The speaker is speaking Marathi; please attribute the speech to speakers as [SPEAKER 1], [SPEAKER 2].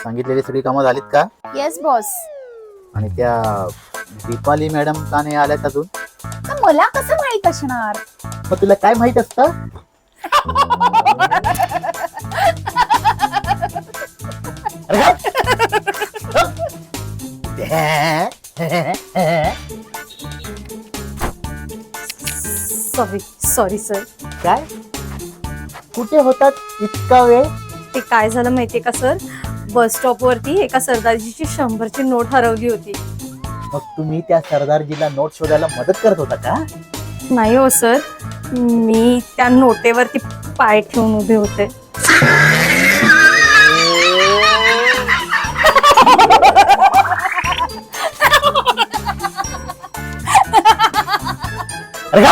[SPEAKER 1] सांगितलेली सगळी कामं झालीत का?
[SPEAKER 2] Yes boss.
[SPEAKER 1] आणि त्या दीपाली मॅडम का नाही आल्यात अजून?
[SPEAKER 2] तर मला कसं माहित असणार?
[SPEAKER 1] मग तुला काय माहित असतं?
[SPEAKER 3] Sorry sir.
[SPEAKER 1] काय कुठे होतात इतका वेळ?
[SPEAKER 3] ते काय झालं माहितीये का सर, बस स्टॉप वरती एका सरदारजीची 100ची नोट हरवली होती.
[SPEAKER 1] मग तुम्ही त्या सरदारजीला नोट शोधायला मदत करत होता का?
[SPEAKER 3] नाही हो सर, मी त्या नोटेवरती पाय ठेवून उभे होते.
[SPEAKER 1] अरे